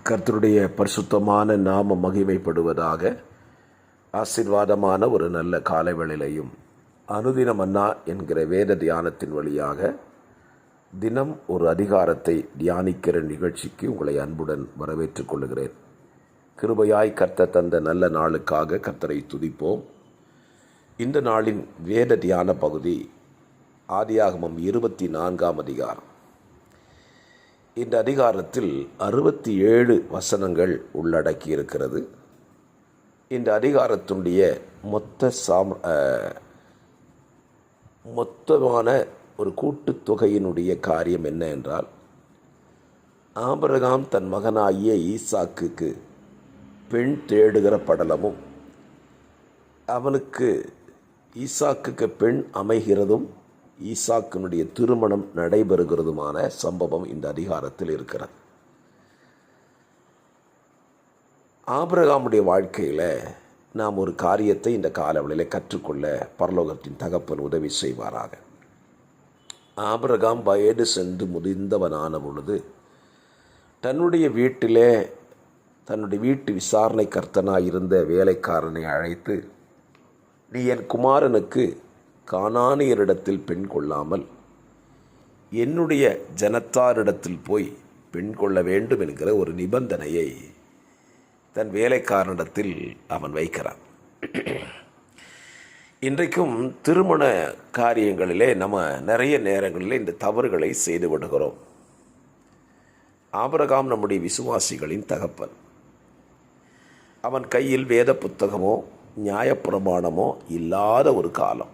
கர்த்தருடைய பரிசுத்தமான நாம மகிமைப்படுவதாக. ஆசீர்வாதமான ஒரு நல்ல காலை வேளையிலையும் அனுதின மன்னா என்கிற வேத தியானத்தின் வழியாக தினம் ஒரு அதிகாரத்தை தியானிக்கிற நிகழ்ச்சிக்கு உங்களை அன்புடன் வரவேற்றுக் கொள்கிறேன். கிருபையாய் கர்த்தர் தந்த நல்ல நாளுக்காக கர்த்தரை துதிப்போம். இந்த நாளின் வேத தியான பகுதி ஆதியாகமம் 24ஆம் அதிகாரம். இந்த அதிகாரத்தில் 67 வசனங்கள் உள்ளடக்கி இருக்கிறது. இந்த அதிகாரத்துடைய மொத்தமான ஒரு கூட்டுத்தொகையினுடைய காரியம் என்ன என்றால், ஆபிரகாம் தன் மகனாகிய ஈசாக்குக்கு பெண் தேடுகிற படலமும், அவனுக்கு ஈசாக்குக்கு பெண் அமைகிறதும், ஈசாக்கினுடைய திருமணம் நடைபெறுகிறதுமான சம்பவம் இந்த அதிகாரத்தில் இருக்கிறது. ஆபிரகாமுடைய வாழ்க்கையில் நாம் ஒரு காரியத்தை இந்த காலவெளியில் கற்றுக்கொள்ள பரலோகத்தின் தகப்பன் உதவி செய்வாராக. ஆபிரகாம் வயது சென்று முதிர்ந்தவனான பொழுது தன்னுடைய வீட்டிலே தன்னுடைய வீட்டு விசாரணை கர்த்தனாக இருந்த வேலைக்காரனை அழைத்து, நீ என் குமாரனுக்கு கானானியரிடத்தில் பெண் கொள்ளாமல் என்னுடைய ஜனத்தாரிடத்தில் போய் பெண் கொள்ள வேண்டும் என்கிற ஒரு நிபந்தனையை தன் வேலைக்காரனிடத்தில் அவன் வைக்கிறான். இன்றைக்கும் திருமண காரியங்களிலே நம்ம நிறைய நேரங்களில் இந்த தவறுகளை செய்து விடுகிறோம். ஆபிரகாம் நம்முடைய விசுவாசிகளின் தகப்பன். அவன் கையில் வேத புத்தகமோ நியாயப்பிரமாணமோ இல்லாத ஒரு காலம்.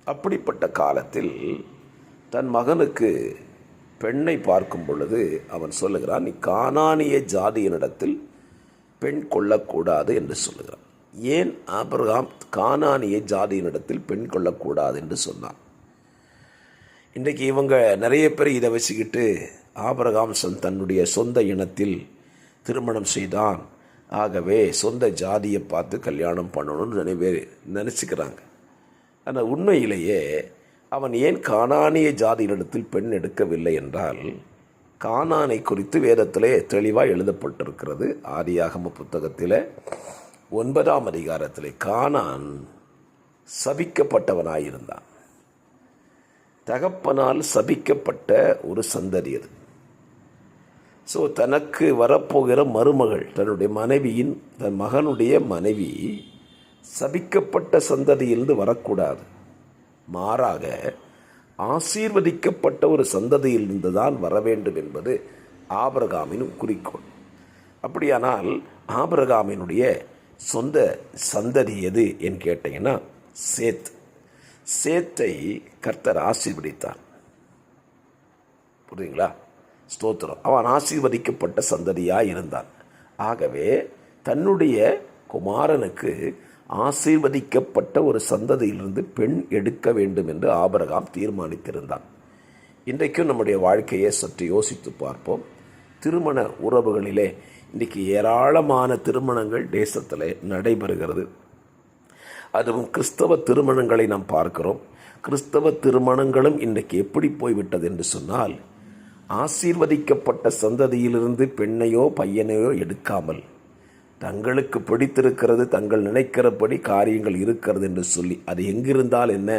அப்படிப்பட்ட காலத்தில் தன் மகனுக்கு பெண்ணை பார்க்கும் பொழுது அவன் சொல்லுகிறான், நீ கானானிய ஜாதியினிடத்தில் பெண் கொள்ளக்கூடாது என்று சொல்லுகிறான். ஏன் ஆபிரகாம் கானானிய ஜாதியினிடத்தில் பெண் கொள்ளக்கூடாது என்று சொன்னான்? இன்றைக்கு இவங்க நிறைய பேர் இதை வச்சுக்கிட்டு ஆபிரகாம் தன்னுடைய சொந்த இனத்தில் திருமணம் செய்தான், ஆகவே சொந்த ஜாதியை பார்த்து கல்யாணம் பண்ணணும்னு நிறைய பேர் நினச்சிக்கிறாங்க. ஆனால் உண்மையிலேயே அவன் ஏன் கானானிய ஜாதியினிடத்தில் பெண் எடுக்கவில்லை என்றால், கானானை குறித்து வேதத்திலே தெளிவாக எழுதப்பட்டிருக்கிறது. ஆதியாகம புத்தகத்தில் 9ஆம் அதிகாரத்தில் கானான் சபிக்கப்பட்டவனாயிருந்தான். தகப்பனால் சபிக்கப்பட்ட ஒரு சந்ததி அது. ஸோ தனக்கு வரப்போகிற மருமகள் தன் மகனுடைய மனைவி சபிக்கப்பட்ட சந்ததியிலிருந்து வரக்கூடாது, மாறாக ஆசீர்வதிக்கப்பட்ட ஒரு சந்ததியிலிருந்து தான் வர வேண்டும் என்பது ஆபிரகாமின் குறிக்கோள். அப்படியானால் ஆபிரகாமினுடைய சொந்த சந்ததி எது என்று கேட்டீங்கன்னா சேத்தை கர்த்தர் ஆசீர்வதித்தான். புரியுங்களா? ஸ்தோத்திரம். அவன் ஆசீர்வதிக்கப்பட்ட சந்ததியாக இருந்தான். ஆகவே தன்னுடைய குமாரனுக்கு ஆசீர்வதிக்கப்பட்ட ஒரு சந்ததியிலிருந்து பெண் எடுக்க வேண்டும் என்று ஆபிரகாம் தீர்மானித்திருந்தான். இன்றைக்கும் நம்முடைய வாழ்க்கையை சற்று யோசித்து பார்ப்போம். திருமண உறவுகளிலே இன்றைக்கு ஏராளமான திருமணங்கள் தேசத்தில் நடைபெறுகிறது. அதுவும் கிறிஸ்தவ திருமணங்களை நாம் பார்க்கிறோம். கிறிஸ்தவ திருமணங்களும் இன்றைக்கு எப்படி போய்விட்டது என்று சொன்னால், ஆசீர்வதிக்கப்பட்ட சந்ததியிலிருந்து பெண்ணையோ பையனையோ எடுக்காமல் தங்களுக்கு பிடித்திருக்கிறது, தங்கள் நினைக்கிறபடி காரியங்கள் இருக்கிறது என்று சொல்லி, அது எங்கிருந்தால் என்ன,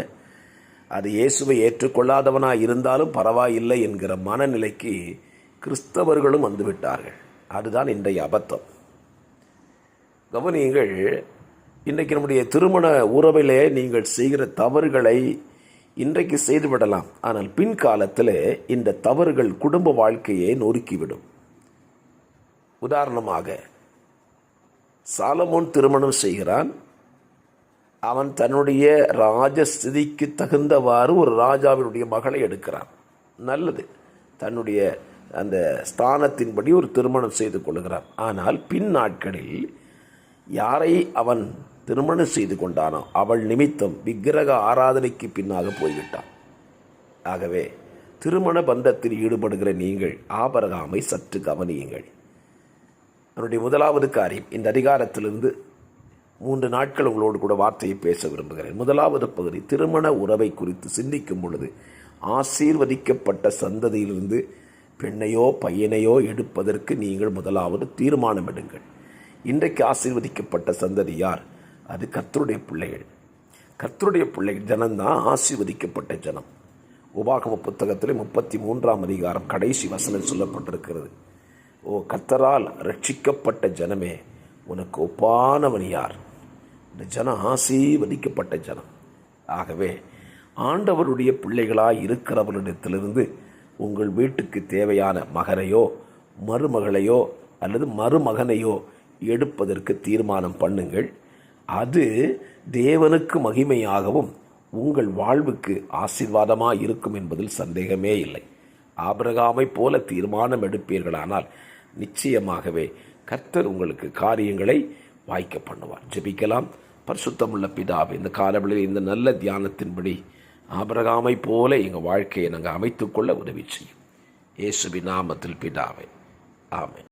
அது இயேசுவை ஏற்றுக்கொள்ளாதவனாக இருந்தாலும் பரவாயில்லை என்கிற மனநிலைக்கு கிறிஸ்தவர்களும் வந்துவிட்டார்கள். அதுதான் இன்றைய அபத்தம். கவனியுங்கள், இன்றைக்கு நம்முடைய திருமண உறவிலே நீங்கள் செய்கிற தவறுகளை இன்றைக்கு செய்துவிடலாம், ஆனால் பின்காலத்தில் இந்த தவறுகள் குடும்ப வாழ்க்கையை நொறுக்கிவிடும். உதாரணமாக, சாலமோன் திருமணம் செய்கிறான். அவன் தன்னுடைய ராஜஸ்திதிக்கு தகுந்தவாறு ஒரு ராஜாவினுடைய மகளை எடுக்கிறான். நல்லது, தன்னுடைய அந்த ஸ்தானத்தின்படி ஒரு திருமணம் செய்து கொள்கிறான். ஆனால் பின் நாட்களில் யாரை அவன் திருமணம் செய்து கொண்டானோ அவள் நிமித்தம் விக்கிரக ஆராதனைக்கு பின்னாக போய்விட்டான். ஆகவே திருமண பந்தத்தில் ஈடுபடுகிற நீங்கள் ஆபிரகாமை சற்று கவனியுங்கள். என்னுடைய முதலாவது காரியம், இந்த அதிகாரத்திலிருந்து 3 நாட்கள் உங்களோடு கூட வார்த்தையை பேச விரும்புகிறேன். முதலாவது பகுதி, திருமண உறவை குறித்து சிந்திக்கும் பொழுது ஆசீர்வதிக்கப்பட்ட சந்ததியிலிருந்து பெண்ணையோ பையனையோ எடுப்பதற்கு நீங்கள் முதலாவது தீர்மானம் எடுங்கள். இன்றைக்கு ஆசீர்வதிக்கப்பட்ட சந்ததி யார்? அது கர்த்தருடைய பிள்ளைகள். கர்த்தருடைய பிள்ளைகள் ஜனம்தான் ஆசீர்வதிக்கப்பட்ட ஜனம். உபாகம புத்தகத்திலே 33ஆம் அதிகாரம் கடைசி வசனம் சொல்லப்பட்டிருக்கிறது. ஓ கர்த்தரால் ரட்சிக்கப்பட்ட ஜனமே, உனக்கு ஒப்பானவன் யார்? இந்த ஜனம் ஆசீர்வதிக்கப்பட்ட ஜனம். ஆகவே ஆண்டவருடைய பிள்ளைகளாய் இருக்கிறவர்களிடத்திலிருந்து உங்கள் வீட்டுக்கு தேவையான மகனையோ மருமகளையோ அல்லது மருமகனையோ எடுப்பதற்கு தீர்மானம் பண்ணுங்கள். அது தேவனுக்கு மகிமையாகவும் உங்கள் வாழ்வுக்கு ஆசீர்வாதமாக இருக்கும் என்பதில் சந்தேகமே இல்லை. ஆபிரகாமை போல தீர்மானம் எடுப்பீர்களானால் நிச்சயமாகவே கர்த்தர் உங்களுக்கு காரியங்களை வாய்க்க பண்ணுவார். ஜெபிக்கலாம். பரிசுத்தமுள்ள பிதாவே, இந்த காலவெளியில் இந்த நல்ல தியானத்தின்படி ஆபிரகாமை போல எங்கள் வாழ்க்கையை நாங்கள் அமைத்துக்கொள்ள உதவி செய்யும். இயேசுவின் நாமத்தில் பிதாவே, ஆமென்.